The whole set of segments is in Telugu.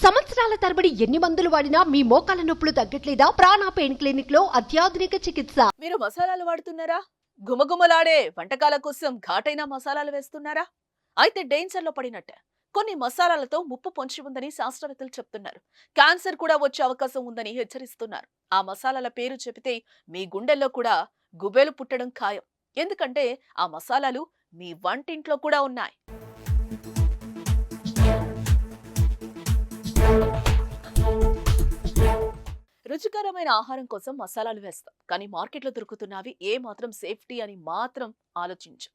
సంవత్సరాల తరబడి ఎన్ని మందులు వాడినా మీ మోకాల నొప్పులు తగ్గట్లేదా? ప్రాణ పెయిన్ క్లినిక్ లో అత్యాధునిక చికిత్స. మీరు మసాలాలు వాడుతున్నారా? గుమగుమలాడే వంటకాల కోసం ఘాటైన మసాలాలు వేస్తున్నారా? అయితే డేంజర్ లో పడినట్టే. కొన్ని మసాలాలతో ముప్పు పొంచి ఉందని శాస్త్రవేత్తలు చెప్తున్నారు. క్యాన్సర్ కూడా వచ్చే అవకాశం ఉందని హెచ్చరిస్తున్నారు. ఆ మసాలాల పేరు చెబితే మీ గుండెల్లో కూడా గుబేలు పుట్టడం ఖాయం. ఎందుకంటే ఆ మసాలాలు మీ వంటింట్లో కూడా ఉన్నాయి. రుచికరమైన ఆహారం కోసం మసాలాలు వేస్తాం, కానీ మార్కెట్లో దొరుకుతున్నవి ఏ మాత్రం సేఫ్టీ అని మాత్రం ఆలోచించు.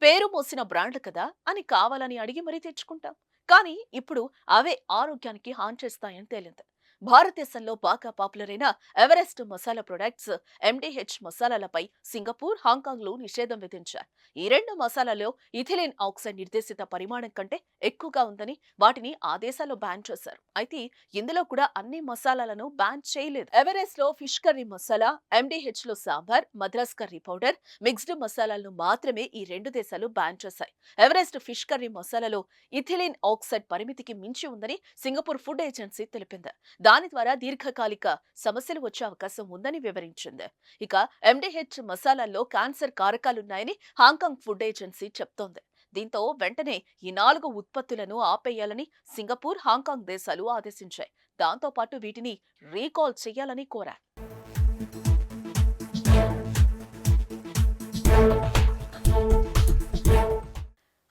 పేరు మోసిన బ్రాండ్ కదా అని కావాలని అడిగి మరీ తెచ్చుకుంటాం. కానీ ఇప్పుడు అవే ఆరోగ్యానికి హాని చేస్తాయని తేలింది. భారతదేశంలో బాగా పాపులర్ అయిన ఎవరెస్ట్ మసాలా ప్రొడక్ట్స్ MDH మసాలాలపై సింగపూర్, హాంకాంగ్ లో నిషేధం విధించారు. ఈ రెండు మసాలాలో ఇథిలిన్ ఆక్సైడ్ నిర్దేశిత పరిమాణం కంటే ఎక్కువగా ఉందని వాటిని ఆ దేశాల్లో బ్యాన్ చేశారు. అయితే ఇందులో కూడా అన్ని మసాలాలను బ్యాన్ చేయలేదు. ఎవరెస్ట్ లో ఫిష్ కర్రీ మసాలా, MDH లో sambar, Madras curry powder, mixed మసాలాలను మాత్రమే ఈ రెండు దేశాలు బ్యాన్ చేశాయి. ఎవరెస్ట్ ఫిష్ కర్రీ మసాలాలో ఇథిలిన్ ఆక్సైడ్ పరిమితికి మించి ఉందని సింగపూర్ ఫుడ్ ఏజెన్సీ తెలిపింది. దాని ద్వారా దీర్ఘకాలిక సమస్యలు వచ్చే అవకాశం ఉందని వివరించింది. ఇక MDH మసాలాల్లో క్యాన్సర్ కారకాలున్నాయని హాంకాంగ్ ఫుడ్ ఏజెన్సీ చెప్తోంది. దీంతో వెంటనే ఈ 4 ఉత్పత్తులను ఆపేయాలని సింగపూర్, హాంకాంగ్ దేశాలు ఆదేశించాయి. దాంతో పాటు వీటిని రీకాల్ చేయాలని కోరారు.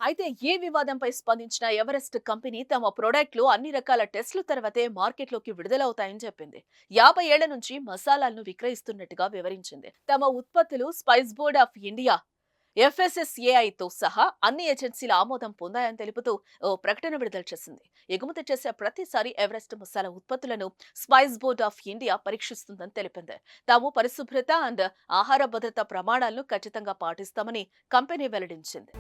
అయితే ఈ వివాదంపై స్పందించిన ఎవరెస్ట్ కంపెనీ తమ ప్రొడక్ట్లు అన్ని రకాల టెస్టుల తర్వాతే మార్కెట్లోకి విడుదలవుతాయని చెప్పింది. 50 ఏళ్ల నుంచి మసాలాలను విక్రయిస్తున్నట్టుగా వివరించింది. తమ ఉత్పత్తులు స్పైస్ బోర్డ్ ఆఫ్ ఇండియా FSSAIతో సహా అన్ని ఏజెన్సీల ఆమోదం పొందాయని తెలుపుతూ ఓ ప్రకటన విడుదల చేసింది. ఎగుమతి చేసే ప్రతిసారి ఎవరెస్ట్ మసాలా ఉత్పత్తులను స్పైస్ బోర్డ్ ఆఫ్ ఇండియా పరీక్షిస్తుందని తెలిపింది. తాము పరిశుభ్రత అండ్ ఆహార భద్రత ప్రమాణాలను ఖచ్చితంగా పాటిస్తామని కంపెనీ వెల్లడించింది.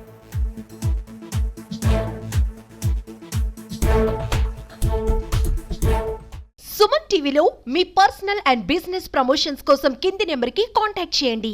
సుమన్ టీవీలో మీ పర్సనల్ అండ్ బిజినెస్ ప్రమోషన్స్ కోసం కింది నెంబర్కి కాంటాక్ట్ చేయండి.